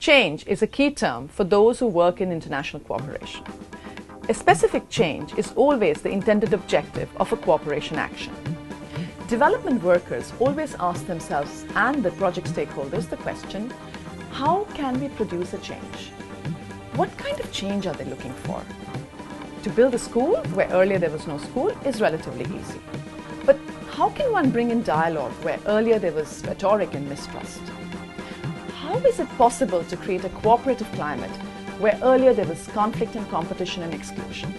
Change is a key term for those who work in international cooperation. A specific change is always the intended objective of a cooperation action. Development workers always ask themselves and the project stakeholders the question, how can we produce a change? What kind of change are they looking for? To build a school where earlier there was no school is relatively easy. But how can one bring in dialogue where earlier there was rhetoric and mistrust? How is it possible to create a cooperative climate where earlier there was conflict and competition and exclusion?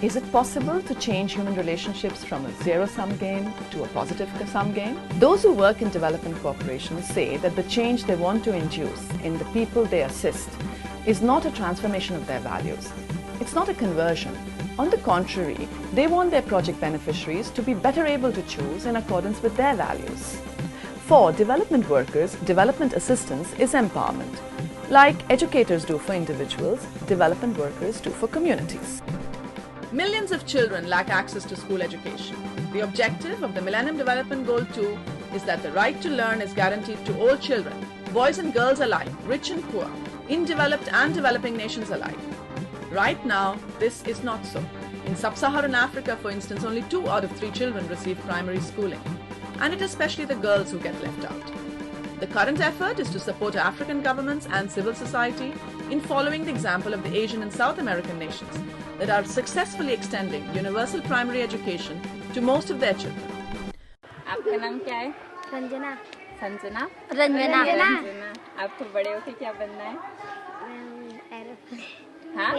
Is it possible to change human relationships from a zero-sum game to a positive-sum game? Those who work in development cooperation say that the change they want to induce in the people they assist is not a transformation of their values. It's not a conversion. On the contrary, they want their project beneficiaries to be better able to choose in accordance with their values. For development workers, development assistance is empowerment. Like educators do for individuals, development workers do for communities. Millions of children lack access to school education. The objective of the Millennium Development Goal 2 is that the right to learn is guaranteed to all children, boys and girls alike, rich and poor, in developed and developing nations alike. Right now, this is not so. In sub-Saharan Africa, for instance, only 2 out of 3 children receive primary schooling. And it is especially the girls who get left out. The current effort is to support African governments and civil society in following the example of the Asian and South American nations that are successfully extending universal primary education to most of their children. आपका नाम क्या है? रंजना। संजना? रंजना। आपको बड़े होके क्या बनना है? एरोप्लेन। हाँ?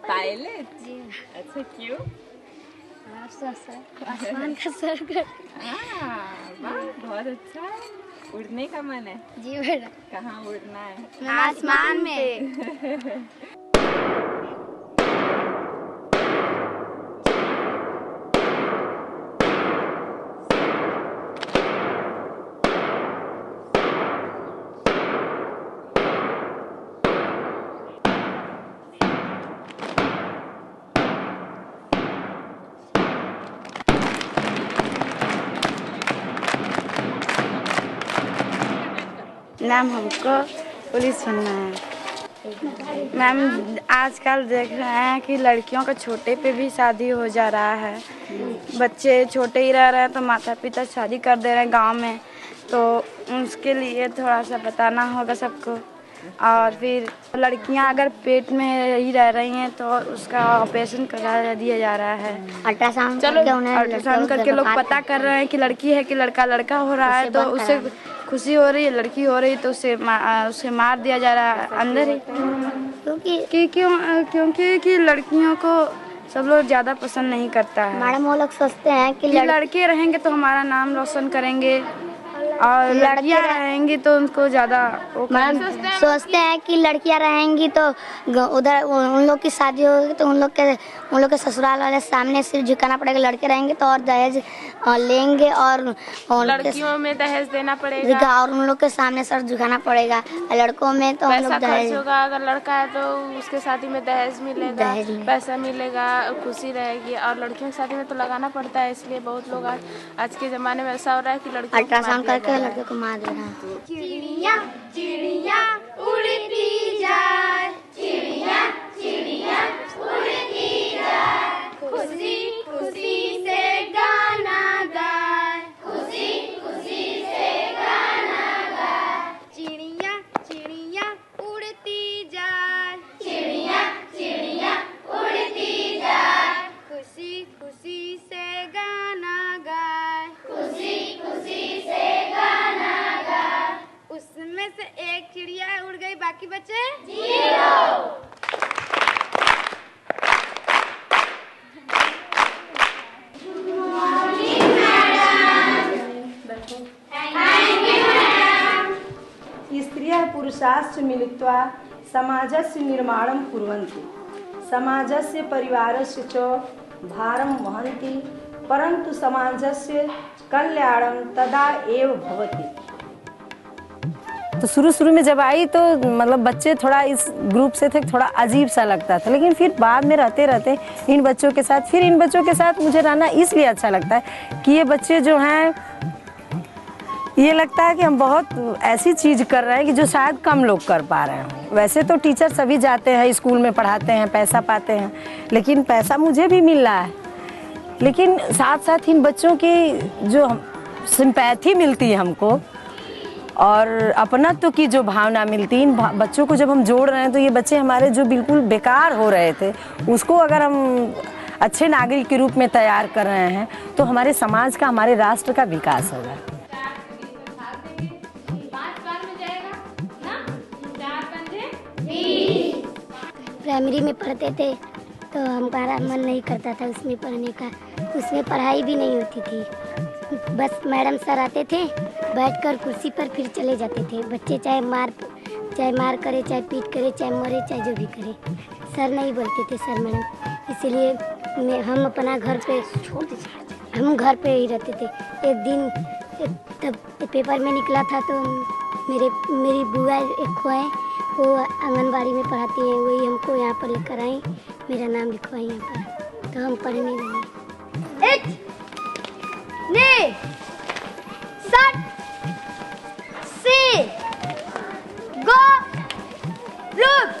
पायलट? जी। अच्छा क्यों? आसमान का सर। वाह बहुत अच्छा। उड़ने का मन है? जी बेटा। कहाँ उड़ना है? आसमान में। मैम हमको पुलिस बनना है। मैम आजकल देख रहे हैं कि लड़कियों का छोटे पे भी शादी हो जा रहा है। बच्चे छोटे ही रह रहे हैं तो माता पिता शादी कर दे रहे हैं गांव में, तो उसके लिए थोड़ा सा बताना होगा सबको। और फिर लड़कियां अगर पेट में ही रह रही हैं तो उसका ऑपरेशन करा दिया जा रहा है। अल्ट्रासाउंड करके लोग पता कर रहे हैं कि लड़की है कि लड़का हो रहा है, तो उससे खुशी हो रही है। लड़की हो रही तो उसे मार दिया जा रहा है अंदर ही, क्योंकि लड़कियों को सब लोग ज़्यादा पसंद नहीं करता है। मैडम वो लोग सोचते हैं कि लड़के रहेंगे तो हमारा नाम रोशन करेंगे और लड़कियां रहेंगी तो उनको ज़्यादा सोचते हैं कि लड़कियां रहेंगी तो उधर उन लोग की शादी होगी तो उन लोग के ससुराल वाले सामने सिर झुकाना पड़ेगा। लड़के रहेंगे तो और दहेज लेंगे और लड़कियों में दहेज देना पड़ेगा और उन लोग के सामने सर झुकाना पड़ेगा। लड़कों में तो हम लोग दहेज होगा। अगर लड़का है तो उसके शादी में दहेज मिलेगा, पैसा मिलेगा, खुशी रहेगी। और लड़कियों की शादी में तो लगाना पड़ता है, इसलिए बहुत लोग आज के ज़माने में ऐसा हो रहा है कि लड़की अल्ट्रासाउंड करके लड़के को मार दे रहा है। चिड़िया चिड़िया उड़ती जाए, चिड़िया चिड़िया उड़ती जाए, खुशी खुशी से गाना गाए, खुशी खुशी से गाना गाए। चिड़िया चिड़िया उड़ती जाए, चिड़िया चिड़िया उड़ती जाए, खुशी खुशी से गाना गाए, खुशी खुशी से गाना गाए। उसमें से एक चिड़िया उड़ गई, बाकी बचे 0। स्त्रियः पुरुषाश्च मिलित्वा समाजस्य निर्माणं कुर्वन्ति, समाजस्य परिवारस्य च भारं वहन्ति, परन्तु समाजस्य कल्याणं तदा एव भवति। तो शुरू में जब आई तो मतलब बच्चे थोड़ा इस ग्रुप से थे, थोड़ा अजीब सा लगता था, लेकिन फिर बाद में रहते इन बच्चों के साथ मुझे रहना इसलिए अच्छा लगता है कि ये बच्चे जो हैं ये लगता है कि हम बहुत ऐसी चीज़ कर रहे हैं कि जो शायद कम लोग कर पा रहे हैं। वैसे तो टीचर सभी जाते हैं स्कूल में पढ़ाते हैं, पैसा पाते हैं, लेकिन पैसा मुझे भी मिल रहा है, लेकिन साथ साथ इन बच्चों की जो सिंपैथी मिलती है हमको और अपनत्व की जो भावना मिलती है, इन बच्चों को जब हम जोड़ रहे हैं तो ये बच्चे हमारे जो बिल्कुल बेकार हो रहे थे उसको अगर हम अच्छे नागरिक के रूप में तैयार कर रहे हैं तो हमारे समाज का, हमारे राष्ट्र का विकास होगा। प्राइमरी में पढ़ते थे तो हमारा मन नहीं करता था उसमें पढ़ने का, उसमें पढ़ाई भी नहीं होती थी। बस मैडम सर आते थे, बैठकर कुर्सी पर फिर चले जाते थे। बच्चे चाहे मार करे, चाहे पीट करे, चाहे मरे, चाहे जो भी करे, सर नहीं बोलते थे सर मैडम। इसीलिए हम अपना घर पे हम घर पे ही रहते थे। एक दिन तब पेपर में निकला था तो मेरी बुआ एक है, वो आंगनबाड़ी में पढ़ाती है, वही हमको यहाँ पर लेकर आई, मेरा नाम लिखवाई यहाँ पर, तो हम पढ़ने लगे। एक ने सट से गो लुक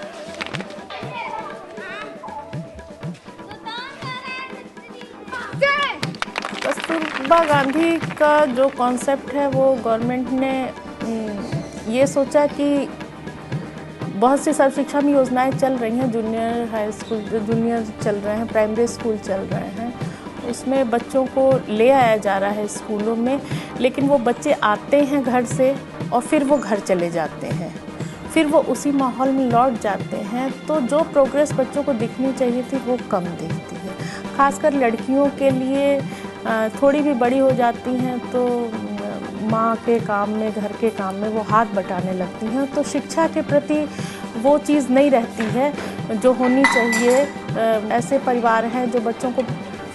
कस्तूरबा गांधी का जो कॉन्सेप्ट है वो गवर्नमेंट ने ये सोचा कि बहुत सी सर्व शिक्षा में योजनाएं चल रही हैं, जूनियर हाई स्कूल, जूनियर चल रहे हैं, प्राइमरी स्कूल चल रहे हैं, उसमें बच्चों को ले आया जा रहा है स्कूलों में, लेकिन वो बच्चे आते हैं घर से और फिर वो घर चले जाते हैं, फिर वो उसी माहौल में लौट जाते हैं, तो जो प्रोग्रेस बच्चों को दिखनी चाहिए थी वो कम दिखती है। खासकर लड़कियों के लिए थोड़ी भी बड़ी हो जाती हैं तो माँ के काम में, घर के काम में वो हाथ बटाने लगती हैं, तो शिक्षा के प्रति वो चीज़ नहीं रहती है जो होनी चाहिए। ऐसे परिवार हैं जो बच्चों को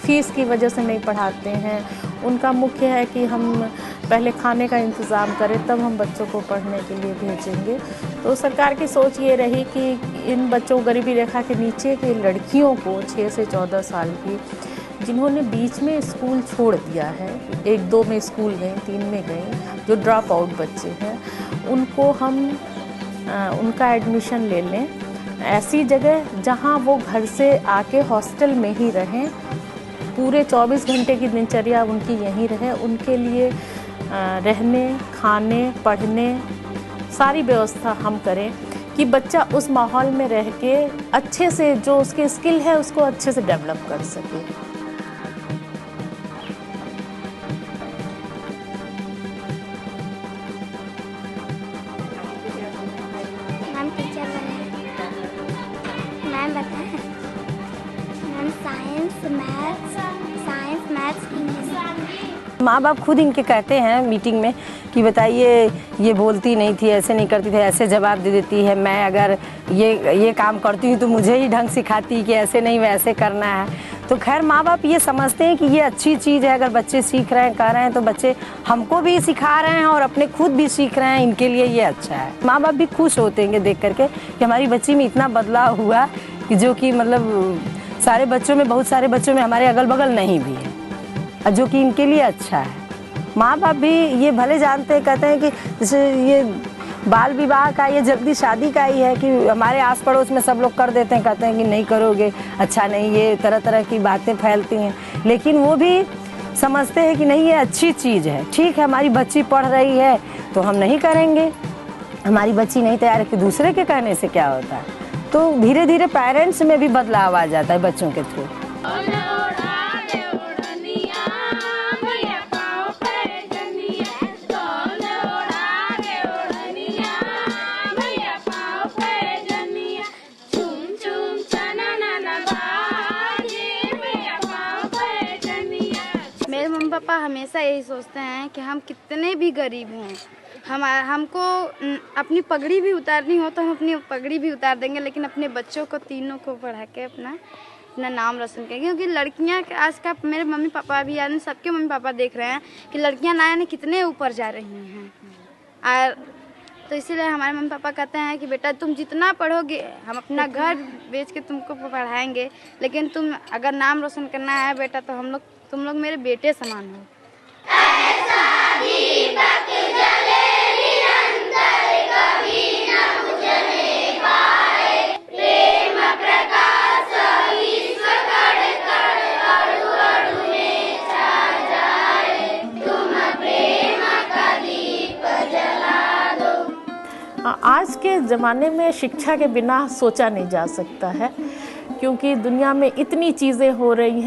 फीस की वजह से नहीं पढ़ाते हैं, उनका मुख्य है कि हम पहले खाने का इंतज़ाम करें तब हम बच्चों को पढ़ने के लिए भेजेंगे। तो सरकार की सोच ये रही कि इन बच्चों, गरीबी रेखा के नीचे की लड़कियों को 6 से 14 साल की, जिन्होंने बीच में स्कूल छोड़ दिया है, 1-2 में स्कूल गए, 3 में गए, जो ड्रॉप आउट बच्चे हैं, उनको हम उनका एडमिशन ले लें ऐसी जगह जहां वो घर से आके हॉस्टल में ही रहें, पूरे 24 घंटे की दिनचर्या उनकी यहीं रहे, उनके लिए रहने, खाने, पढ़ने सारी व्यवस्था हम करें कि बच्चा उस माहौल में रह के अच्छे से जो उसके स्किल है उसको अच्छे से डेवलप कर सके। माँ बाप खुद इनके कहते हैं मीटिंग में कि बताइए ये बोलती नहीं थी, ऐसे नहीं करती थी, ऐसे जवाब दे देती है, मैं अगर ये काम करती हूँ तो मुझे ही ढंग सिखाती कि ऐसे नहीं वैसे करना है। तो खैर माँ बाप ये समझते हैं कि ये अच्छी चीज़ है, अगर बच्चे सीख रहे हैं, कर रहे हैं, तो बच्चे हमको भी सिखा रहे हैं और अपने खुद भी सीख रहे हैं, इनके लिए ये अच्छा है। माँ बाप भी खुश होते हैं देख करके कि हमारी बच्ची में इतना बदलाव हुआ कि जो कि मतलब सारे बच्चों में, बहुत सारे बच्चों में हमारे अगल बगल नहीं भी है, जो कि इनके लिए अच्छा है। माँ बाप भी ये भले जानते हैं, कहते हैं कि जैसे ये बाल विवाह का, ये जल्दी शादी का ही है कि हमारे आस पड़ोस में सब लोग कर देते हैं, कहते हैं कि नहीं करोगे अच्छा नहीं, ये तरह तरह की बातें फैलती हैं, लेकिन वो भी समझते हैं कि नहीं ये अच्छी चीज़ है। ठीक है, हमारी बच्ची पढ़ रही है तो हम नहीं करेंगे, हमारी बच्ची नहीं तैयार है कि दूसरे के कहने से क्या होता है। तो धीरे धीरे पेरेंट्स में भी बदलाव आ जाता है बच्चों के थ्रू। पापा हमेशा यही सोचते हैं कि हम कितने भी गरीब हों, हमको अपनी पगड़ी भी उतारनी हो तो हम अपनी पगड़ी भी उतार देंगे, लेकिन अपने बच्चों को तीनों को पढ़ा के अपना नाम रोशन करेंगे। क्योंकि लड़कियां आज का, मेरे मम्मी पापा भी, यानी सबके मम्मी पापा देख रहे हैं कि लड़कियां ना यानी कितने ऊपर जा रही हैं, और तो इसीलिए हमारे मम्मी पापा कहते हैं कि बेटा तुम जितना पढ़ोगे हम अपना घर बेच के तुमको पढ़ाएंगे, लेकिन तुम अगर नाम रोशन करना है बेटा तो तुम लोग मेरे बेटे समान हो। के ज़माने में शिक्षा के बिना सोचा नहीं जा सकता है, क्योंकि दुनिया में इतनी चीज़ें हो रही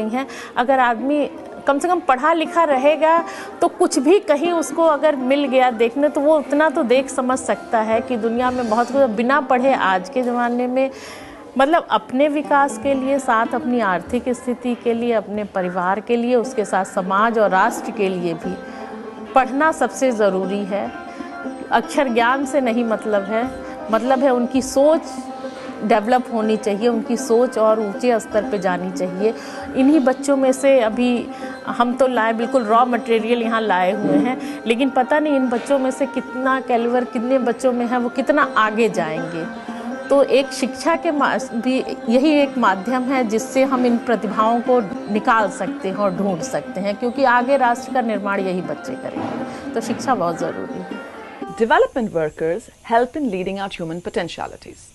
हैं, अगर आदमी कम से कम पढ़ा लिखा रहेगा तो कुछ भी कहीं उसको अगर मिल गया देखने, तो वो उतना तो देख समझ सकता है कि दुनिया में बहुत कुछ बिना पढ़े आज के ज़माने में, मतलब अपने विकास के लिए, साथ अपनी आर्थिक स्थिति के लिए, अपने परिवार के लिए, उसके साथ समाज और राष्ट्र के लिए भी पढ़ना सबसे ज़रूरी है। अक्षर ज्ञान से नहीं मतलब है उनकी सोच डेवलप होनी चाहिए, उनकी सोच और ऊंचे स्तर पे जानी चाहिए। इन्हीं बच्चों में से अभी हम तो बिल्कुल रॉ मटेरियल यहाँ लाए हुए हैं, लेकिन पता नहीं इन बच्चों में से कितना कैलिबर कितने बच्चों में है, वो कितना आगे जाएंगे। तो एक शिक्षा के भी यही एक माध्यम है जिससे हम इन प्रतिभाओं को निकाल सकते हैं और ढूंढ सकते हैं, क्योंकि आगे राष्ट्र का निर्माण यही बच्चे करेंगे। तो शिक्षा बहुत ज़रूरी है। Development workers help in leading out human potentialities.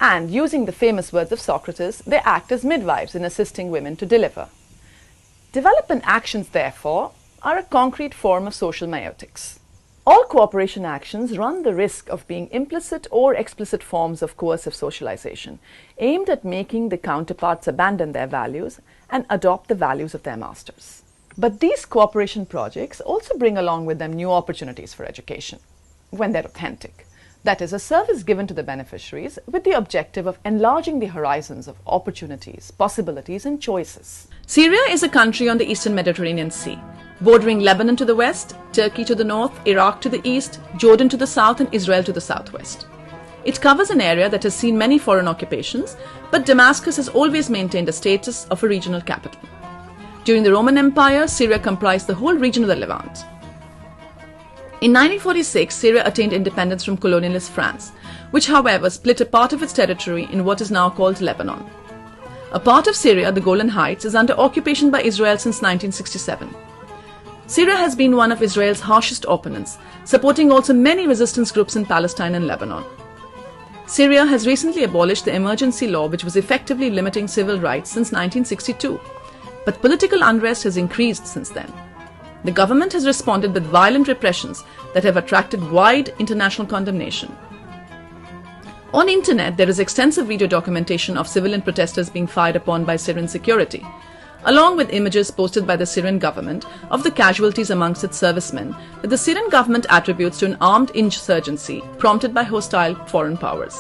And using the famous words of Socrates, they act as midwives in assisting women to deliver. Development actions, therefore, are a concrete form of social meiotics. All cooperation actions run the risk of being implicit or explicit forms of coercive socialization, aimed at making the counterparts abandon their values and adopt the values of their masters. But these cooperation projects also bring along with them new opportunities for education, when they're authentic. That is, a service given to the beneficiaries with the objective of enlarging the horizons of opportunities, possibilities and choices. Syria is a country on the eastern Mediterranean Sea, bordering Lebanon to the west, Turkey to the north, Iraq to the east, Jordan to the south and Israel to the southwest. It covers an area that has seen many foreign occupations, but Damascus has always maintained a status of a regional capital. During the Roman Empire, Syria comprised the whole region of the Levant. In 1946, Syria attained independence from colonialist France, which however split a part of its territory in what is now called Lebanon. A part of Syria, the Golan Heights, is under occupation by Israel since 1967. Syria has been one of Israel's harshest opponents, supporting also many resistance groups in Palestine and Lebanon. Syria has recently abolished the emergency law, which was effectively limiting civil rights since 1962, but political unrest has increased since then. The government has responded with violent repressions that have attracted wide international condemnation. On internet, there is extensive video documentation of civilian protesters being fired upon by Syrian security, along with images posted by the Syrian government of the casualties amongst its servicemen that the Syrian government attributes to an armed insurgency prompted by hostile foreign powers.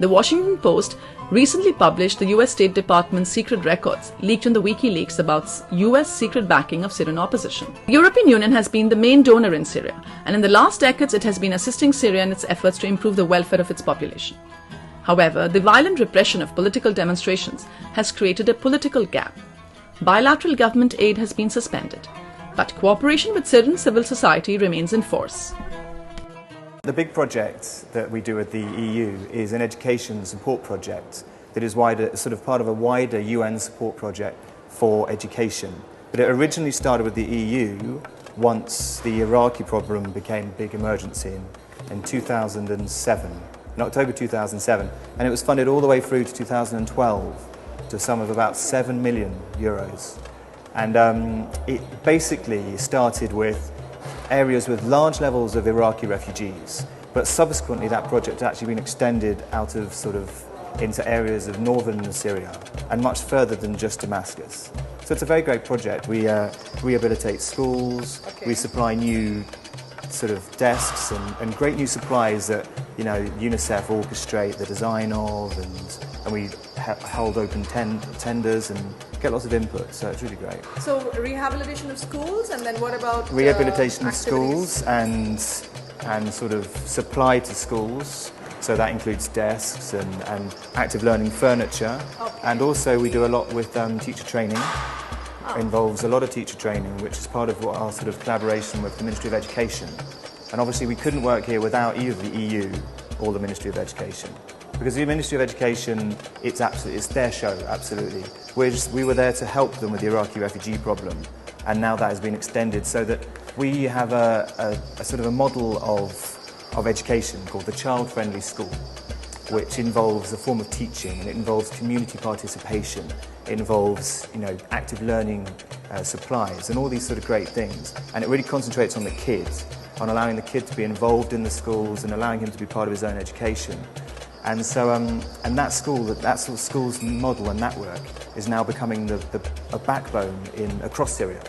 The Washington Post recently published the US State Department's secret records leaked in the WikiLeaks about US secret backing of Syrian opposition. The European Union has been the main donor in Syria, and in the last decades it has been assisting Syria in its efforts to improve the welfare of its population. However, the violent repression of political demonstrations has created a political gap. Bilateral government aid has been suspended, but cooperation with Syrian civil society remains in force. The big project that we do at the EU is an education support project that is sort of part of a wider UN support project for education. But it originally started with the EU once the Iraqi problem became a big emergency in 2007, in October 2007, and it was funded all the way through to 2012 to a sum of about €7 million. And it basically started with areas with large levels of Iraqi refugees, but subsequently that project has actually been extended out of into areas of northern Syria and much further than just Damascus. So it's a very great project. We rehabilitate schools, we supply new desks and great new supplies that UNICEF orchestrate the design of, and we hold open tenders and get lots of input, so it's really great. So rehabilitation of schools, and then what about rehabilitation of schools and sort of supply to schools, so that includes desks and active learning furniture. Okay. And also we do a lot with teacher training. Involves a lot of teacher training, which is part of our sort of collaboration with the Ministry of Education. And obviously we couldn't work here without either the EU or the Ministry of Education. Because the Ministry of Education, it's their show, absolutely. We were there to help them with the Iraqi refugee problem, and now that has been extended so that we have a sort of a model of education called the child-friendly school, which involves a form of teaching, and it involves community participation, it involves active learning supplies and all these sort of great things, and it really concentrates on the kids. on allowing the kid to be involved in the schools and allowing him to be part of his own education. And so, and that sort of school's model and network is now becoming a backbone across Syria,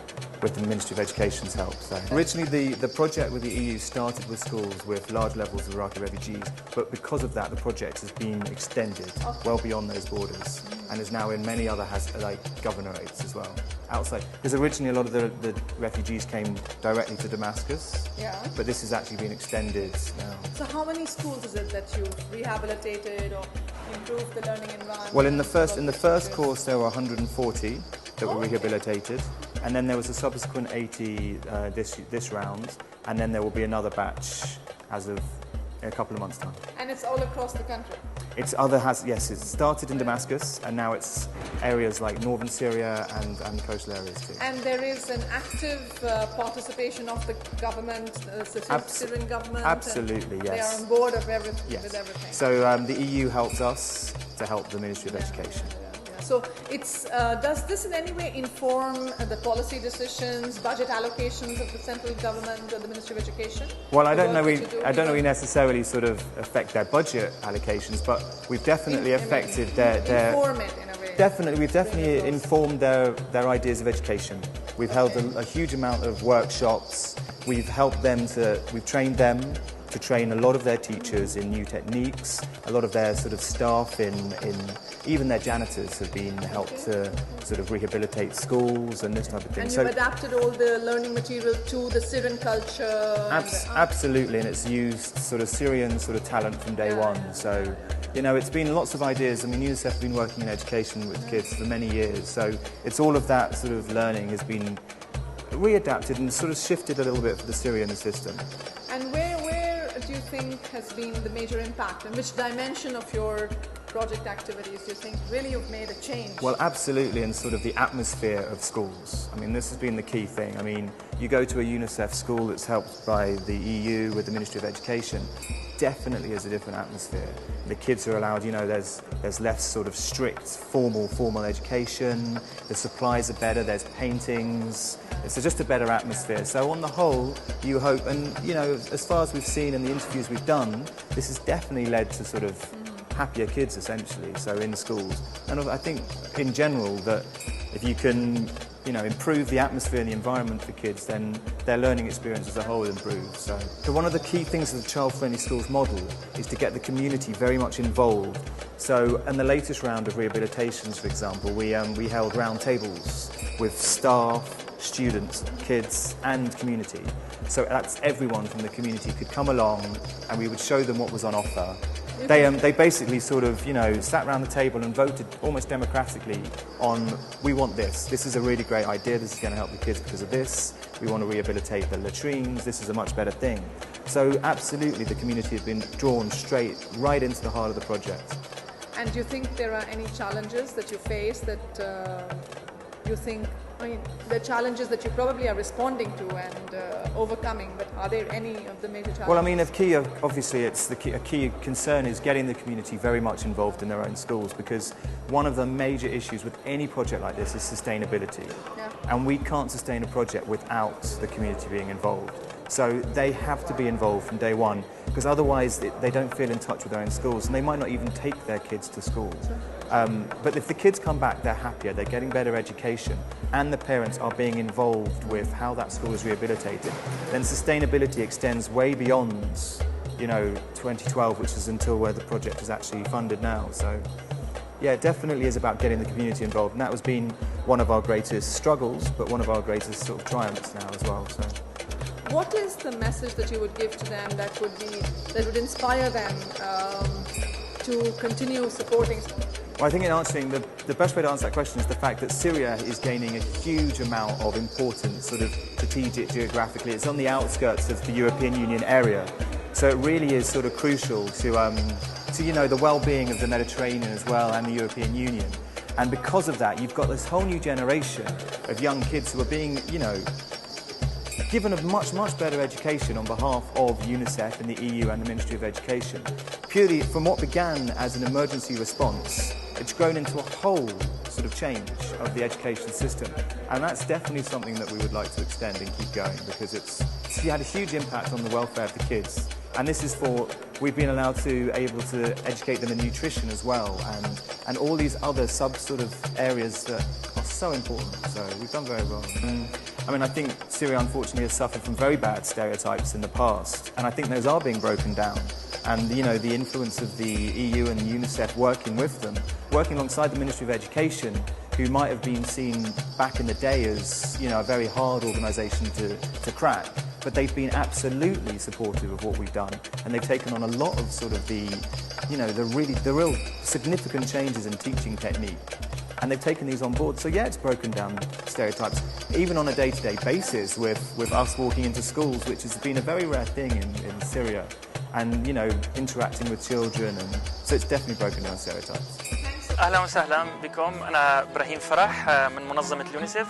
with the Ministry of Education's help. So. Originally, the project with the EU started with schools with large levels of Iraqi refugees, but because of that, the project has been extended well beyond those borders and is now in many other governorates as well, outside. Because originally a lot of the refugees came directly to Damascus, but this has actually been extended now. So how many schools is it that you've rehabilitated or improved the learning environment? Well, in the first course there were 140 that were rehabilitated, and then there was a subsequent 80 this round, and then there will be another batch as of in a couple of months' time. And it's all across the country? Yes, it started in Damascus, and now it's areas like northern Syria and coastal areas too. And there is an active participation of the government, the Syrian government? Absolutely, yes. They are on board with everything? So the EU helps us to help the Ministry of Education. So does this in any way inform the policy decisions, budget allocations of the central government or the Ministry of Education? Well, I don't know we necessarily sort of affect their budget allocations, but we've definitely affected their inform it in a way. Definitely, we've definitely informed their ideas of education. We've held a huge amount of workshops. We've trained them to train a lot of their teachers in new techniques. A lot of their sort of staff even their janitors have been helped to sort of rehabilitate schools and this type of thing. And you've adapted all the learning material to the Syrian culture? Absolutely, and it's used sort of Syrian sort of talent from day one. So, you know, it's been lots of ideas. I mean, UNICEF have been working in education with kids for many years, so it's all of that sort of learning has been readapted and sort of shifted a little bit for the Syrian system. And where do you think has been the major impact, and which dimension of your project activities do you think really you've made a change? Well, absolutely, in sort of the atmosphere of schools. I mean, this has been the key thing. I mean, you go to a UNICEF school that's helped by the EU with the Ministry of Education, definitely is a different atmosphere. The kids are allowed, you know, there's less sort of strict formal education, the supplies are better, there's paintings, it's just a better atmosphere. So on the whole, you hope, and you know, as far as we've seen in the interviews we've done, this has definitely led to sort of happier kids essentially, so in schools. And I think in general that if you can, you know, improve the atmosphere and the environment for kids, then their learning experience as a whole improves. So one of the key things of the Child-Friendly Schools model is to get the community very much involved. So in the latest round of rehabilitations, for example, we held round tables with staff, students, kids and community. So that's everyone from the community could come along and we would show them what was on offer. They basically sort of, you know, sat around the table and voted almost democratically on, we want this. This is a really great idea. This is going to help the kids because of this. We want to rehabilitate the latrines. This is a much better thing. So absolutely the community has been drawn right into the heart of the project. And do you think there are any challenges that you face that you think, I mean, the challenges that you probably are responding to and overcoming, but are there any of the major challenges? Well, I mean, obviously, a key concern is getting the community very much involved in their own schools, because one of the major issues with any project like this is sustainability. Yeah. And we can't sustain a project without the community being involved. So they have to be involved from day one, because otherwise they don't feel in touch with their own schools, and they might not even take their kids to school. But if the kids come back, they're happier, they're getting better education, and the parents are being involved with how that school is rehabilitated, then sustainability extends way beyond, you know, 2012, which is until where the project is actually funded now. So yeah, it definitely is about getting the community involved, and that has been one of our greatest struggles, but one of our greatest sort of triumphs now as well. So. What is the message that you would give to them that would inspire them to continue supporting? Well, I think in answering, the best way to answer that question is the fact that Syria is gaining a huge amount of importance, sort of strategic geographically. It's on the outskirts of the European Union area, so it really is sort of crucial to you know, the well-being of the Mediterranean as well and the European Union. And because of that, you've got this whole new generation of young kids who are being, you know, given a much, much better education on behalf of UNICEF and the EU and the Ministry of Education. Purely from what began as an emergency response, it's grown into a whole sort of change of the education system, and that's definitely something that we would like to extend and keep going, because it's had a huge impact on the welfare of the kids. And this is for, we've been allowed to able to educate them in nutrition as well, and all these other sort of areas that are so important. So we've done very well. I mean, I think Syria unfortunately has suffered from very bad stereotypes in the past, and I think those are being broken down. And you know, the influence of the EU and UNICEF working with them, working alongside the Ministry of Education, who might have been seen back in the day as, you know, a very hard organisation to crack. But they've been absolutely supportive of what we've done, and they've taken on a lot of sort of the, you know, the real significant changes in teaching technique, and they've taken these on board. So yeah, it's broken down stereotypes, even on a day-to-day basis with us walking into schools, which has been a very rare thing in Syria, and you know, interacting with children, and so it's definitely broken down stereotypes. اهلا وسهلا بكم. انا ابراهيم فرح من منظمه اليونيسف،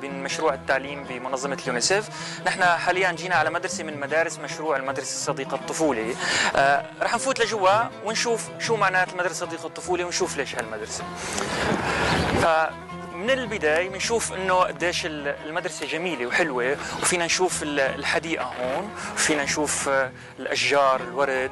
من مشروع التعليم بمنظمه اليونيسف. نحن حاليا جينا على مدرسه من مدارس مشروع المدرسه الصديقه الطفوله. رح نفوت لجوا ونشوف شو معنات المدرسه الصديقه الطفوله ونشوف ليش هالمدرسه. من البداية بنشوف انه قديش المدرسة جميلة وحلوة، وفينا نشوف الحديقة هون، وفينا نشوف الاشجار، الورد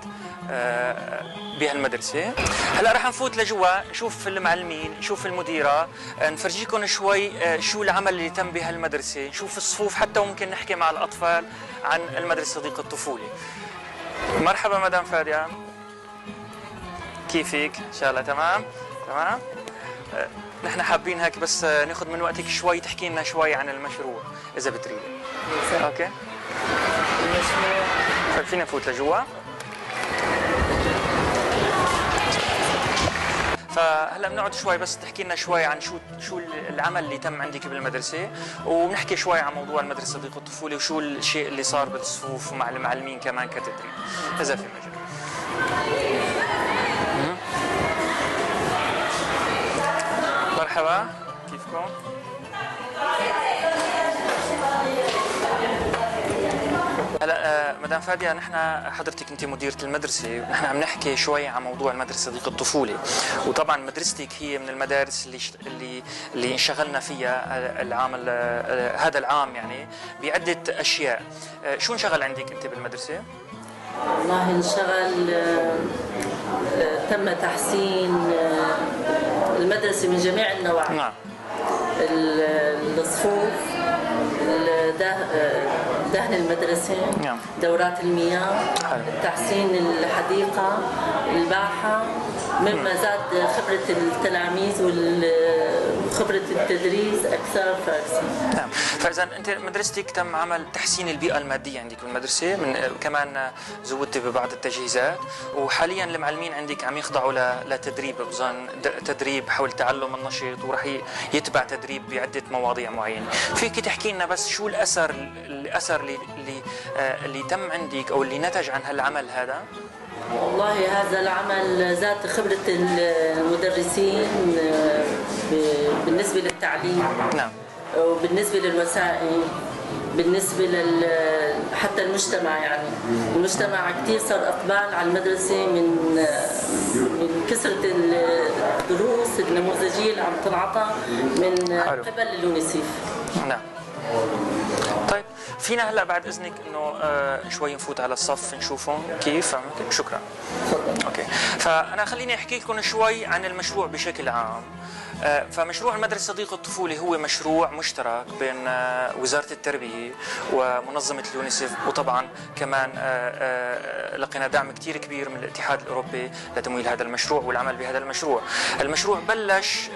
بهالمدرسة. هلا رح نفوت لجوا نشوف المعلمين، نشوف المديرة، نفرجيكم شوي شو العمل اللي تم بهالمدرسة، نشوف الصفوف، حتى وممكن نحكي مع الأطفال عن المدرسة صديقة الطفولة. مرحبا مدام فادية، كيفك؟ إن شاء الله تمام؟ تمام؟ نحن حابين هيك بس ناخذ من وقتك شوي، تحكي لنا شوي عن المشروع إذا بتريدي. أوكي؟ طيب فينا نفوت لجوا؟ فهلا بنقعد شوي بس تحكي لنا شوي عن شو العمل اللي تم عندك بالمدرسه، وبنحكي شوي عن موضوع المدرسه صديقه الطفوله، وشو الشيء اللي صار بالصفوف ومع المعلمين كمان كتدريب اذا في مجال. مرحبا، كيفكم؟ هلا مدام فادية، نحن حضرتك انت مديرة المدرسة، ونحن عم نحكي شوي عن موضوع المدرسة صديقة الطفولة، وطبعا مدرستك هي من المدارس اللي انشغلنا فيها هذا العام يعني بعدة اشياء. شو انشغل عندك انت بالمدرسة؟ والله انشغل تم تحسين المدرسة من جميع النواحي. نعم. الصفوف، دهن المدرسة، نعم. دورات المياه، تحسين الحديقة، الباحة، مما زاد خبرة التلاميذ وخبرة التدريس أكثر فأكثر. نعم، فإذا أنت مدرستك تم عمل تحسين البيئة المادية عندك بالمدرسة، كمان زودت ببعض التجهيزات، وحاليا المعلمين عندك عم يخضعوا لتدريب، بظن تدريب حول تعلم النشيط، وراح يتبع تدريب بعدة مواضيع معينة. فيك تحكي لنا بس شو الأثر اللي تم عندك أو اللي نتج عن هالعمل هذا؟ والله هذا العمل زاد خبرة المدرسين بالنسبة للتعليم. نعم. وبالنسبة للوسائل، بالنسبة حتى المجتمع، يعني المجتمع كثير صار إقبال على المدرسة من كثرة الدروس النموذجية اللي عم تنعطى من قبل اليونيسيف. نعم. طيب فينا هلا بعد اذنك انه شوي نفوت على الصف نشوفهم كيف. شكرا. اوكي، فانا خليني احكي لكم شوي عن المشروع بشكل عام. فمشروع المدرسة صديقة الطفولة هو مشروع مشترك بين وزارة التربية ومنظمة اليونيسف، وطبعا كمان لقينا دعم كتير كبير من الاتحاد الأوروبي لتمويل هذا المشروع والعمل بهذا المشروع. المشروع بلش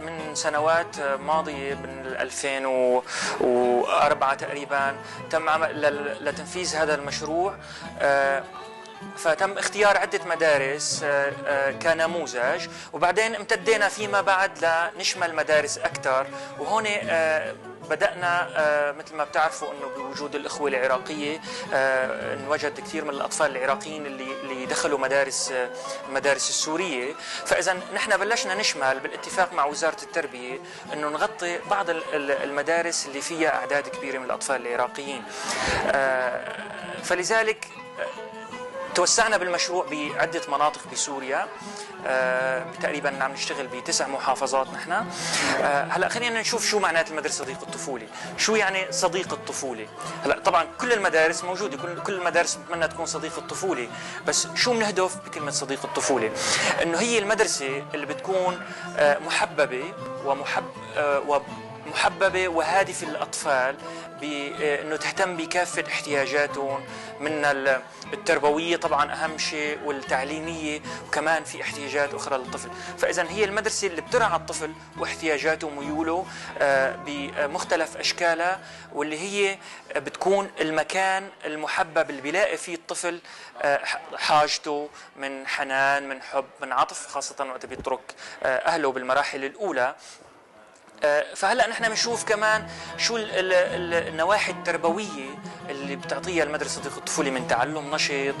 من سنوات ماضية، من 2004 تقريبا تم عمل لتنفيذ هذا المشروع. فتم اختيار عدة مدارس كنموذج، وبعدين امتدينا فيما بعد لنشمل مدارس أكثر. وهون بدأنا مثل ما بتعرفوا أنه بوجود الإخوة العراقية نوجد كثير من الأطفال العراقيين اللي دخلوا مدارس السورية. فإذا نحن بلشنا نشمل بالاتفاق مع وزارة التربية أنه نغطي بعض المدارس اللي فيها أعداد كبيرة من الأطفال العراقيين. فلذلك توسعنا بالمشروع بعدة مناطق بسوريا. تقريبا عم نشتغل ب9 محافظات نحن. هلا خلينا نشوف شو معنات المدرسة صديق الطفولة. شو يعني صديق الطفولة؟ هلا طبعا كل المدارس موجودة، كل المدارس بتمنى تكون صديق الطفولة، بس شو بنهدف بكلمة صديق الطفولة؟ انه هي المدرسة اللي بتكون محببة ومحببة وهادفة للأطفال، بأنه تهتم بكافة احتياجاتهم، من التربوية طبعا أهم شيء والتعليمية، وكمان في احتياجات أخرى للطفل. فإذا هي المدرسة اللي بترعى الطفل واحتياجاته وميوله بمختلف أشكالها، واللي هي بتكون المكان المحبب اللي بيلاقي فيه الطفل حاجته من حنان، من حب، من عطف، خاصة وقت بيترك أهله بالمراحل الأولى. فهلا نحن بنشوف كمان شو النواحي التربويه اللي بتعطيها المدرسه صديق الطفوله، من تعلم نشط،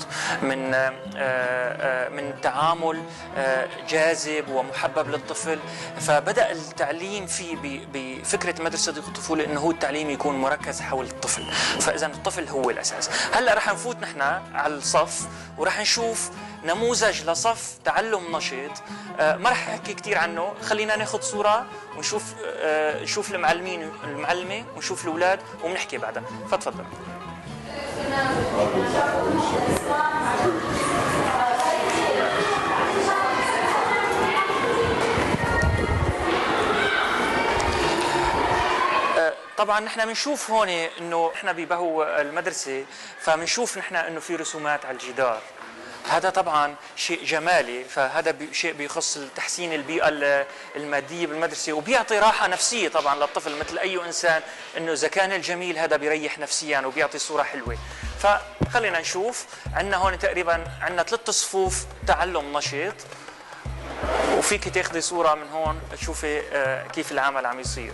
من تعامل جاذب ومحبب للطفل. فبدا التعليم فيه بفكره مدرسه صديق الطفوله انه هو التعليم يكون مركز حول الطفل، فاذا الطفل هو الاساس. هلا رح نفوت نحن على الصف ورح نشوف نموذج لصف تعلم نشط. ما رح احكي كثير عنه، خلينا ناخذ صوره ونشوف نشوف المعلمه ونشوف الاولاد وبنحكي بعدها. فتفضل. طبعا نحن بنشوف هون انه نحن ببهو المدرسه، فبنشوف نحن انه في رسومات على الجدار. هذا طبعا شيء جمالي، فهذا شيء بيخص تحسين البيئة المادية بالمدرسة، وبيعطي راحة نفسية طبعا للطفل مثل أي إنسان، إنه إذا كان الجميل هذا بيريح نفسيا وبيعطي صورة حلوة. فخلينا نشوف، عندنا هون تقريبا عندنا 3 صفوف تعلم نشط، وفيك تاخذي صورة من هون تشوفي كيف العمل عم يصير.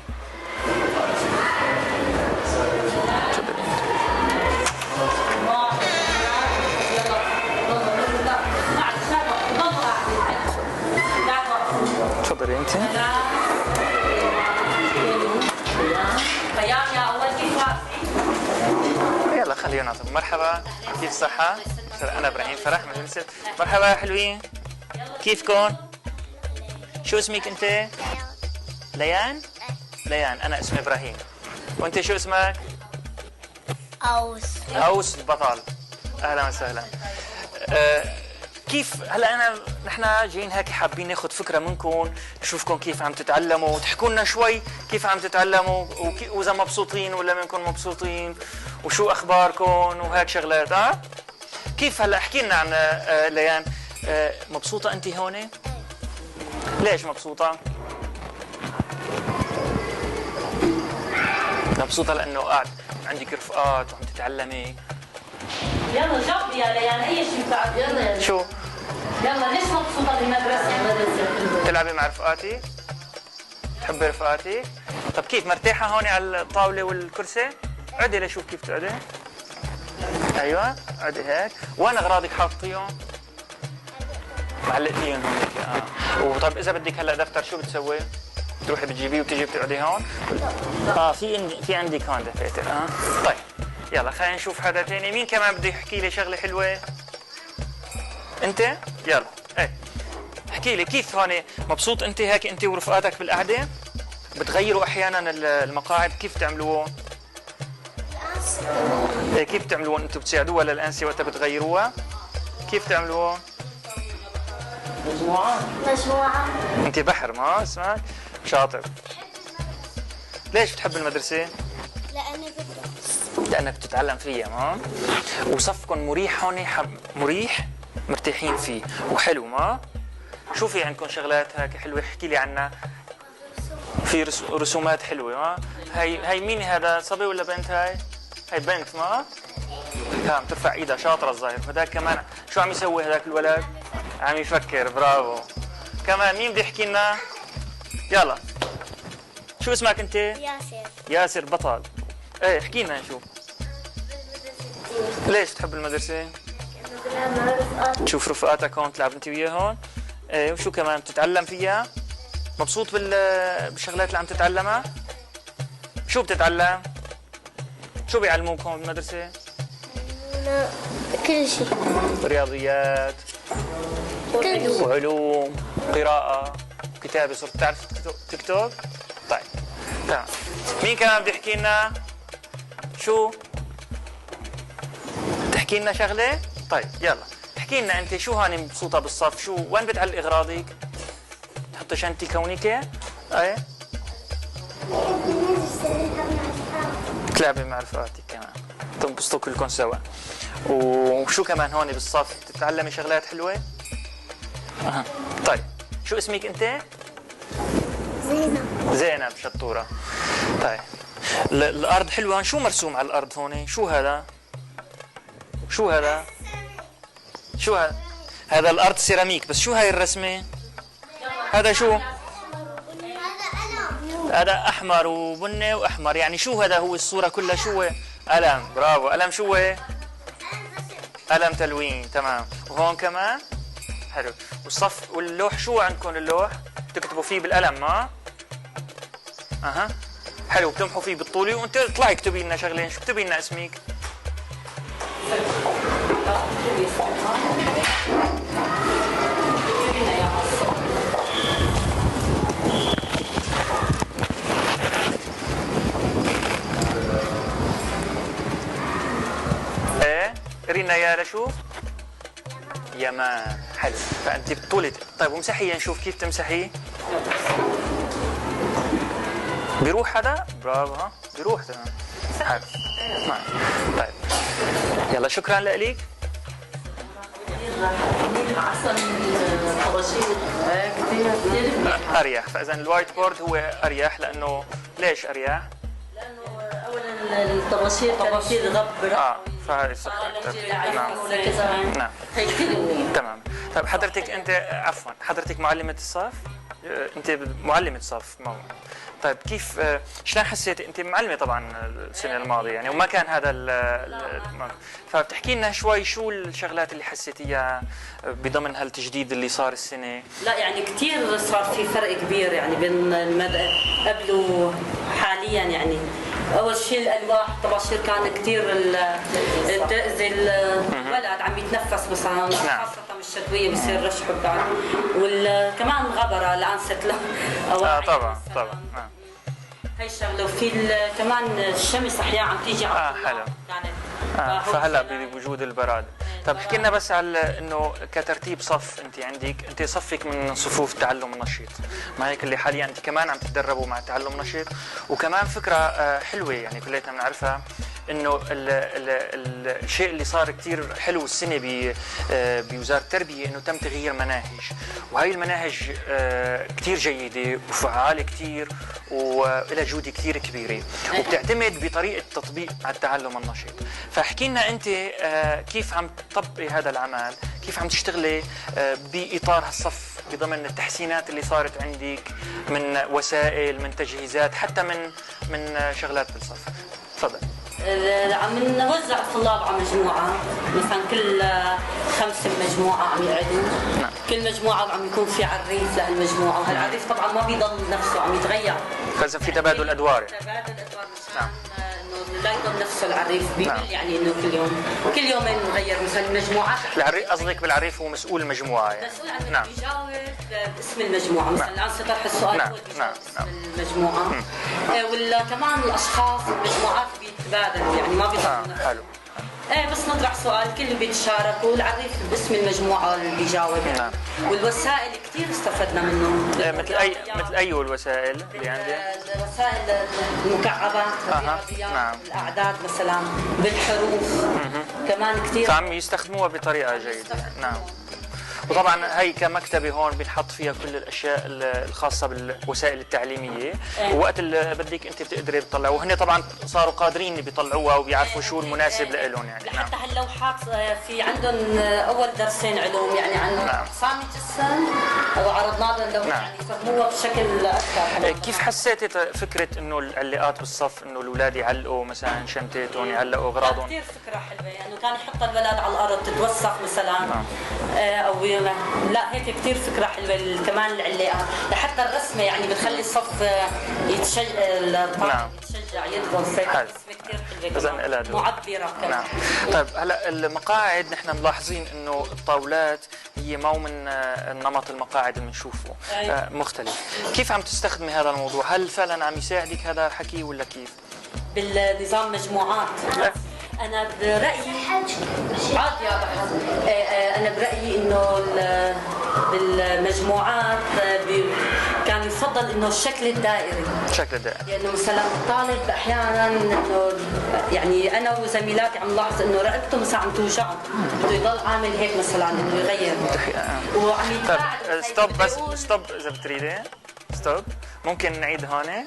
تفضلي انت. يلا خلينا نعطي مرحبا، كيف صحة؟ أنا إبراهيم فرح من اليونسف. مرحبا يا حلوين، كيفكم؟ شو اسمك أنت؟ ليان؟ ليان، أنا اسمي إبراهيم. وأنت شو اسمك؟ أوس. أوس البطل. أهلا وسهلا. كيف هلا نحن جايين هيك حابين ناخذ فكره منكم، نشوفكم كيف عم تتعلموا، تحكوا لنا شوي كيف عم تتعلموا، واذا مبسوطين ولا منكم مبسوطين، وشو اخباركم وهيك شغلات. كيف هلا احكي لنا عن ليان. مبسوطه انت هون؟ ليش مبسوطه؟ مبسوطه لانه قاعد عندك رفقات وعم تتعلمي. يلا جاوبي يا ليان، اي شيء بتعرفي. يلا شو؟ يلا ليش مبسوطة بالمدرسة؟ تلعبي مع رفقاتي؟ تحبي رفقاتي؟ طب كيف مرتاحة هون على الطاولة والكرسي؟ اقعدي لشوف كيف تقعدي. ايوه اقعدي هيك. وين اغراضك حاطيهم؟ معلقتيهم هونيك. وطيب اذا بدك هلا دفتر شو بتسوي؟ بتروحي بتجيبيه وبتيجي بتقعدي هون؟ في عندك هون دفاتر. طيب يلا خلينا نشوف حدا ثاني. مين كمان بده يحكي لي شغله حلوه؟ انت؟ يلا ايه احكي لي كيف هون مبسوط انت هيك انت ورفقاتك بالقعده؟ بتغيروا احيانا المقاعد، كيف تعملوه؟ ايه كيف تعملوه انتم؟ بتساعدوها للانسه وقت بتغيروها؟ كيف تعملوه؟ مجموعة. انت بحر ما اسمك؟ شاطر. ليش بتحب المدرسه؟ لأنك بتتعلم فيها. ما وصفكم مريح هون، مريح مرتاحين فيه وحلو. ما شو في عندكم شغلات هيك حلوه؟ احكي لي عنها. في رسومات حلوه. ما هي مين هذا؟ صبي ولا بنت؟ هي بنت. ما عم ترفع ايدها، شاطره الظاهر. هذاك كمان شو عم يسوي هذاك الولد؟ عم يفكر. برافو. كمان مين بده يحكي لنا؟ يلا شو اسمك انت؟ ياسر. ياسر بطل. ايه احكي لنا نشوف. ليش تحب المدرسة؟ تشوف رفقاتك هون تلعب انت وياهم؟ ايه وشو كمان بتتعلم فيها؟ مبسوط بالشغلات اللي عم تتعلمها؟ شو بتتعلم؟ شو بيعلموك هون بالمدرسة؟ أنا كل شيء. رياضيات وعلوم، قراءة، كتابة. صرت تعرف تكتب؟ طيب تمام. مين كمان بده يحكي لنا؟ شو؟ تحكي لنا شغلة؟ طيب يلا احكي لنا انت شو هاني مبسوطة بالصف؟ شو وين بتعلق اغراضك؟ تحطي شنطة كونيكة؟ ايه؟ تلعبي مع رفقاتك كمان، تنبسطوا كلكم سوا. وشو كمان هون بالصف؟ تتعلمي شغلات حلوة؟ اها طيب شو اسمك انت؟ زينب شطورة. طيب الأرض حلوة. شو مرسوم على الأرض هون؟ شو هذا؟ شو هذا؟ شو هذا؟ هذا الأرض سيراميك، بس شو هاي الرسمة؟ هذا شو؟ هذا أحمر وبني وأحمر، يعني شو هذا؟ هو الصورة كلها شو هو؟ قلم. برافو. قلم شو هو؟ قلم تلوين. تمام. وهون كمان؟ حلو. والصف واللوح شو عندكم اللوح؟ تكتبوا فيه بالقلم ما؟ اها حلو. بتمحوا فيه بالطولي. وانت اطلعي اكتبي لنا شغلين. شو بتكتبي لنا اسمك؟ ايه رينا يا لشوف يمان. حلو. فانت بطولة. طيب ومسحيه نشوف كيف تمسحيه. بيروح هذا؟ برافو. ها بيروح. تمام. حلو. طيب يلا شكرا لك. اريح. فاذا الوايت بورد هو اريح. لانه ليش اريح؟ لانه اولا الطباشير كان كثير غبر. فهذه صح. نعم. هي كثير منيح. تمام. طيب حضرتك انت عفوا حضرتك معلمة الصف؟ انت معلمة صف. طيب كيف شلون حسيتي انت معلمة طبعا السنة الماضية يعني وما كان هذا فبتحكي لنا شوي شو الشغلات اللي حسيتيها بضمن هالتجديد اللي صار السنة؟ لا يعني كثير صار في فرق كبير يعني بين قبل وحاليا يعني. اول شيء الالواح الطباشير كان كثير تاذي الولد عم يتنفس مثلا خاصه بالشتويه بصير رشح بعد. وكمان غبره الان صرت له طبعا هي الشغله. وفي كمان الشمس احيانا عم تيجي على حلو. فهلا بوجود البراد. طيب احكي لنا بس على انه كترتيب صف. انت عندك انت صفك من صفوف التعلم النشيط، ما هيك اللي حاليا انت كمان عم تتدربوا مع التعلم النشيط. وكمان فكره حلوه يعني كلياتنا بنعرفها انه الشيء اللي صار كثير حلو السنه بوزاره التربيه انه تم تغيير مناهج، وهي المناهج كثير جيده وفعاله كثير والى جوده كثير كبيره وبتعتمد بطريقه تطبيق على التعلم النشيط. فاحكي لنا انت كيف عم تطبقي هذا العمل، كيف عم تشتغلي باطار هالصف بضمن التحسينات اللي صارت عندك من وسائل من تجهيزات حتى من شغلات بالصف. تفضل. عم نوزع الطلاب على مجموعه، مثلا كل 5 مجموعه عم يقعدوا. نعم. كل مجموعه عم يكون في عريف لهالمجموعه، وهالعريف طبعا ما بيضل نفسه عم يتغير. لازم في تبادل ادوار. تبادل ادوار مشان انه لا يضل نفسه العريف بيمل يعني انه كل يومين نغير مثلا مجموعات. العريف قصدك بالعريف هو مسؤول المجموعه يعني. مسؤول عن بيجاوب باسم المجموعه، مثلا الان سطرح السؤال هو بيجاوب باسم المجموعه. وكمان الاشخاص والمجموعات بيتبادلوا يعني ما بيضل حلو. ايه بس نطرح سؤال كل بيتشارك والعريف باسم المجموعه اللي بيجاوب يعني. نعم. والوسائل كثير استفدنا منه. مثل اي الوسائل اللي عندي؟ الوسائل المكعبات الرياضيات. نعم. الاعداد مثلا بالحروف. كمان كثير فعم يستخدموها بطريقه جيده. نعم. وطبعا هي كمكتبه هون بنحط فيها كل الاشياء الخاصه بالوسائل التعليميه. ووقت اللي بدك انت بتقدري تطلعوها، وهن طبعا صاروا قادرين بيطلعوها وبيعرفوا شو المناسب لهم يعني. حتى هاللوحات في عندهم اول درسين علوم يعني عن اقسام الجسم وعرضنا لهم اللوحات يعني يفهموها بشكل اكثر. كيف حسيتي فكره انه العلاقات بالصف انه الاولاد يعلقوا مثلا شنطتهم يعلقوا اغراضهم؟ كثير فكره حلوه يعني كان يحط الولد على الارض تتوسخ مثلا او لا هيك كثير فكره حلوه. كمان العلاقات حتى الرسمه يعني بتخلي الصف يتشجع. معبره كمان. نعم. طيب هلا المقاعد نحن ملاحظين انه الطاولات هي مو من نمط المقاعد اللي بنشوفه، مختلف. كيف عم تستخدمي هذا الموضوع؟ هل فعلا عم يساعدك هذا الحكي ولا كيف؟ بالنظام مجموعات. انا برايي عادي انا برايي انه بالمجموعات كان يفضل انه الشكل الدائري. الشكل الدائري. يعني مثلا الطالب احيانا انه يعني انا وزميلاتي عم نلاحظ انه رقبته مثلا عم توجعه، بده يضل عامل هيك مثلا انه يغير. وعم يتباعد. ستوب بس ستوب اذا بتريدي. ستوب. ممكن نعيد هون؟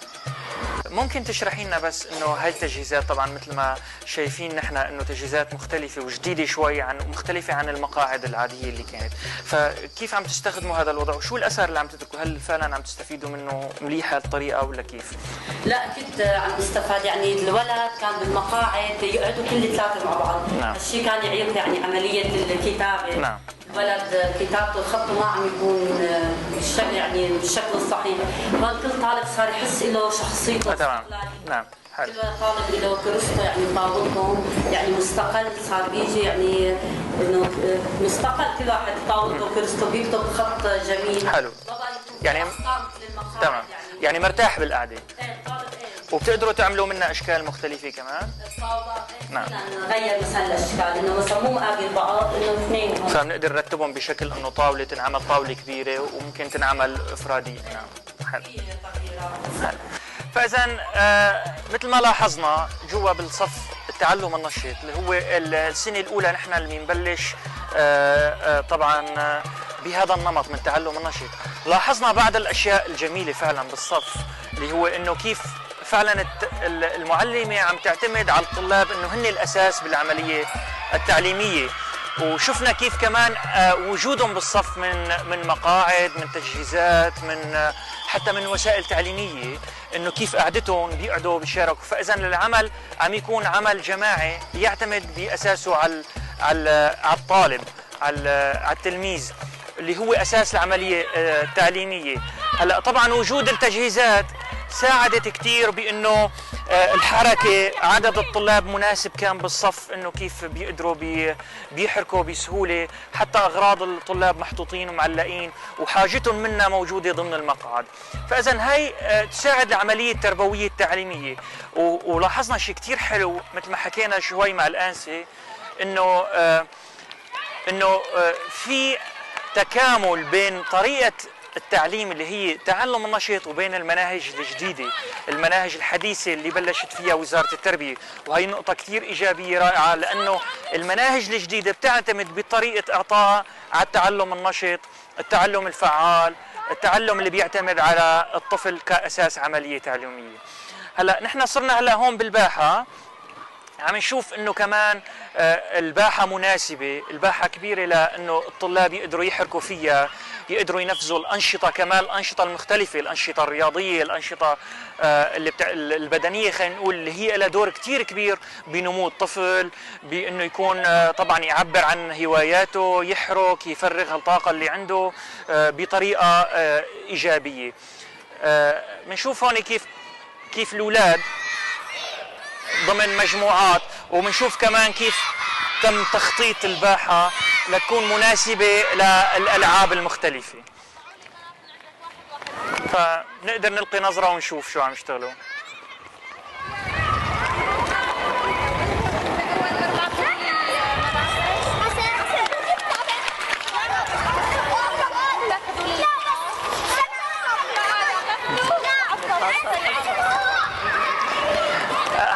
ممكن تشرحي لنا بس انه هاي التجهيزات طبعا مثل ما شايفين نحن انه تجهيزات مختلفه وجديده شوي مختلفه عن المقاعد العاديه اللي كانت، فكيف عم تستخدموا هذا الوضع وشو الاثر اللي عم تتركوا؟ هل فعلا عم تستفيدوا منه مليحه الطريقه ولا كيف؟ لا اكيد عم نستفاد، يعني الولد كان بالمقاعد يقعدوا كل ثلاثه مع بعض. نعم. هالشيء كان يعيق يعني عمليه الكتابه. نعم. الولد كتابته خطه ما عم يكون الشكل يعني بالشكل الصحيح، هون كل طالب صار يحس له شخصيته. تمام. نعم. كل طالب له كرسته يعني طاولته يعني مستقل، صار بيجي يعني انه مستقل، كل واحد طاولته كرسته بيكتب خط جميل. حلو. يعني تمام. يعني مرتاح بالقعده. وبتقدروا تعملوا منها اشكال مختلفه كمان؟ نعم. نغير مثلا الاشكال انه مثلا مو مقابل بعض، انه اثنين فبنقدر نرتبهم بشكل انه طاوله تنعمل طاوله كبيره وممكن تنعمل افراديه. نعم. حلو. فاذا مثل ما لاحظنا جوا بالصف التعلم النشط اللي هو السنه الاولى نحن اللي بنبلش طبعا بهذا النمط من تعلم النشط، لاحظنا بعض الاشياء الجميله فعلا بالصف اللي هو انه كيف فعلا المعلمه عم تعتمد على الطلاب انه هن الاساس بالعمليه التعليميه، وشفنا كيف كمان وجودهم بالصف من مقاعد، من تجهيزات، من حتى من وسائل تعليميه، انه كيف قعدتهم بيقعدوا بيشاركوا. فاذا العمل عم يكون عمل جماعي يعتمد باساسه على الطالب، على التلميذ اللي هو اساس العمليه التعليميه. هلا طبعا وجود التجهيزات ساعدت كثير بانه الحركه، عدد الطلاب مناسب كان بالصف، انه كيف بيقدروا بيحركوا بسهوله، حتى اغراض الطلاب محطوطين ومعلقين وحاجتهم منا موجوده ضمن المقعد. فاذا هي تساعد العمليه التربويه التعليميه. ولاحظنا شيء كثير حلو مثل ما حكينا شوي مع الانسه، انه في تكامل بين طريقه التعليم اللي هي تعلم النشط وبين المناهج الجديدة، المناهج الحديثة اللي بلشت فيها وزارة التربية، وهي نقطة كثير إيجابية رائعة، لأنه المناهج الجديدة بتعتمد بطريقة إعطاء على التعلم النشط، التعلم الفعال، التعلم اللي بيعتمد على الطفل كأساس عملية تعليمية. هلا نحن صرنا هلا هون بالباحة عم نشوف انه كمان الباحة مناسبة، الباحة كبيرة لانه الطلاب يقدروا يحركوا فيها، يقدروا ينفذوا الانشطة، كمان الانشطة المختلفة، الانشطة الرياضية، الانشطة البدنية خلينا نقول، اللي هي لها دور كثير كبير بنمو الطفل، بانه يكون طبعا يعبر عن هواياته، يحرك، يفرغ الطاقة اللي عنده بطريقة ايجابية. بنشوف هون كيف الاولاد ضمن مجموعات، وبنشوف كمان كيف تم تخطيط الباحة لتكون مناسبة للألعاب المختلفة. فنقدر نلقي نظرة ونشوف شو عم يشتغلوا.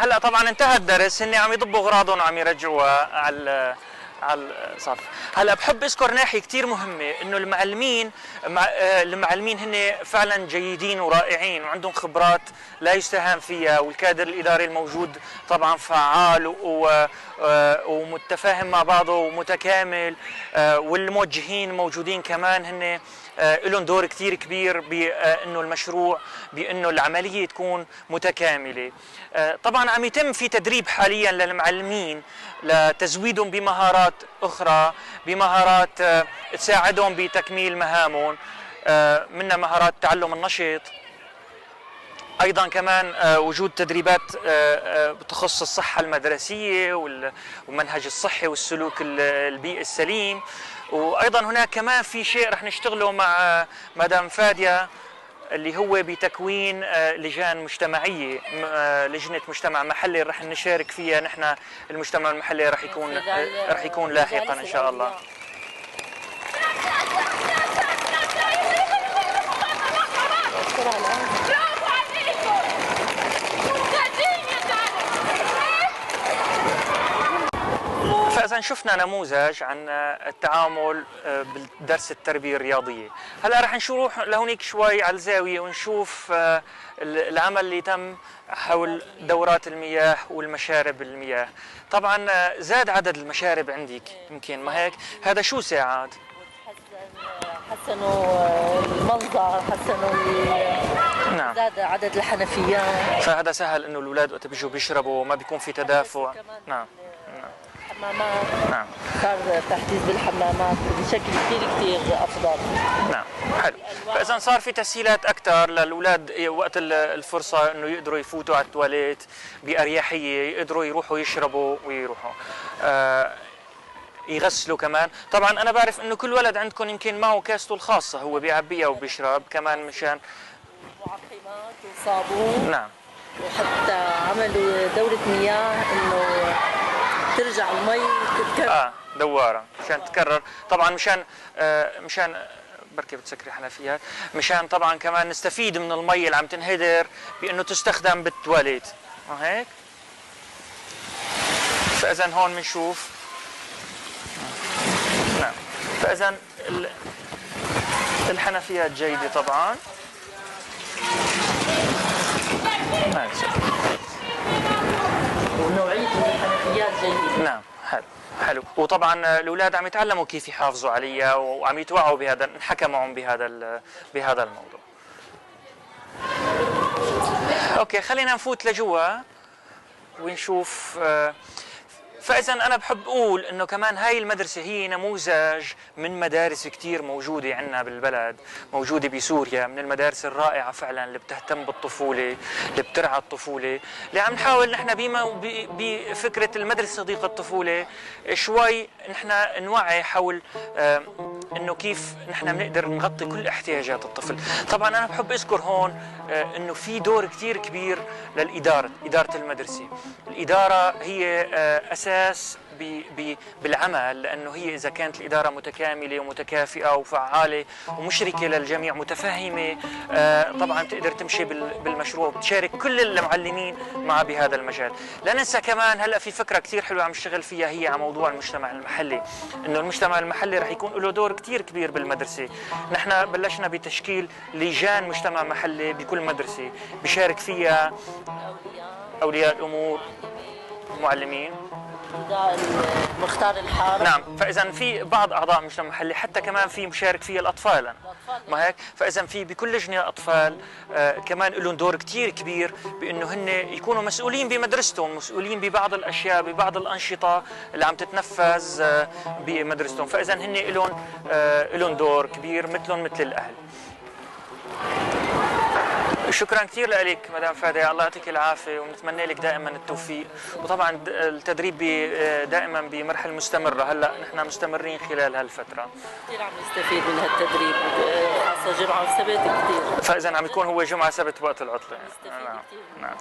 هلا طبعا انتهى الدرس، هن عم يضبوا اغراضهم وعم يرجعوها على الصف. هلا بحب اذكر ناحيه كثير مهمه، انه المعلمين هن فعلا جيدين ورائعين وعندهم خبرات لا يستهان فيها، والكادر الاداري الموجود طبعا فعال ومتفاهم مع بعضه ومتكامل، والموجهين الموجودين كمان هن لهم دور كثير كبير بانه المشروع، بانه العمليه تكون متكامله. طبعا عم يتم في تدريب حاليا للمعلمين لتزويدهم بمهارات اخرى، بمهارات تساعدهم بتكميل مهامهم، منها مهارات التعلم النشط، ايضا كمان وجود تدريبات بتخص الصحه المدرسيه والمنهج الصحي والسلوك البيئي السليم. وايضا هناك كمان في شيء رح نشتغله مع مدام فاديه اللي هو بتكوين لجان مجتمعيه، لجنه مجتمع محلي رح نشارك فيها نحن. المجتمع المحلي رح يكون لاحقا ان شاء الله. فإذا شفنا نموذج عن التعامل بالدرس التربية الرياضية. هلا رح نروح لهونيك شوي على الزاوية ونشوف العمل اللي تم حول دورات المياه والمشارب المياه. طبعا زاد عدد المشارب عندك يمكن، ما هيك؟ هذا شو ساعد؟ حسنوا المنظر، حسنوا نعم. زاد عدد الحنفيات، فهذا سهل انه الاولاد وقت بيجوا بيشربوا ما بيكون في تدافع. نعم. حمامات. نعم. صار تحديث بالحمامات بشكل كثير افضل. نعم، حلو. فاذا صار في تسهيلات اكثر للاولاد وقت الفرصه انه يقدروا يفوتوا على التواليت باريحيه، يقدروا يروحوا يشربوا ويروحوا يغسلوا كمان. طبعا انا بعرف انه كل ولد عندكم يمكن معه كاسته الخاصه هو بيعبيها وبيشرب كمان مشان معقمات وصابون. نعم. وحتى عملوا دورة مياه انه ترجع المي تتكرر. دواره مشان تتكرر. طبعا مشان بركي بتسكري حنفيات، مشان طبعا كمان نستفيد من المي اللي عم تنهدر بانه تستخدم بالتواليت، ما هيك؟ فاذا هون بنشوف. نعم. فاذا الحنفيات جيده طبعا. ونوعيه الحنفيات جيده. نعم، حلو. وطبعا الاولاد عم يتعلموا كيف يحافظوا عليها وعم يتوعوا بهذا، انحكى معهم بهذا الموضوع. اوكي، خلينا نفوت لجوا ونشوف. فاذا انا بحب اقول انه كمان هاي المدرسه هي نموذج من مدارس كثير موجوده عندنا بالبلد، موجوده بسوريا، من المدارس الرائعه فعلا اللي بتهتم بالطفوله، اللي بترعى الطفوله، اللي عم نحاول نحن بفكره المدرسه صديقه الطفوله شوي نحن نوعي حول انه كيف نحن بنقدر نغطي كل احتياجات الطفل. طبعا انا بحب اذكر هون انه في دور كثير كبير اداره المدرسه. الاداره هي اساس بالعمل، لانه هي اذا كانت الاداره متكامله ومتكافئه وفعاله ومشركه للجميع، متفهمه، طبعا تقدر تمشي بالمشروع وبتشارك كل المعلمين معها بهذا المجال. لا ننسى كمان هلا في فكره كثير حلوه عم نشتغل فيها، هي على موضوع المجتمع المحلي، انه المجتمع المحلي رح يكون له دور كثير كبير بالمدرسه. نحن بلشنا بتشكيل لجان مجتمع محلي بكل مدرسه بيشارك فيها اولياء الامور، معلمين، مختار الحارة. نعم. فاذا في بعض اعضاء المجتمع المحلي، حتى كمان في مشارك فيها الاطفال، ما هيك؟ فاذا في بكل لجنه اطفال كمان لهم دور كثير كبير بانه هن يكونوا مسؤولين بمدرستهم، مسؤولين ببعض الاشياء، ببعض الانشطه اللي عم تتنفذ بمدرستهم. فاذا هن لهم دور كبير مثلهم مثل الاهل. شكرا كثير لك مدام فادية، الله يعطيك العافية ونتمنى لك دائما التوفيق. وطبعا التدريب دائما بمرحلة مستمرة، هلا نحن مستمرين خلال هالفترة. كثير عم نستفيد من هالتدريب، خاصة جمعة وسبت كثير. فإذا عم يكون هو جمعة سبت وقت العطلة. نعم.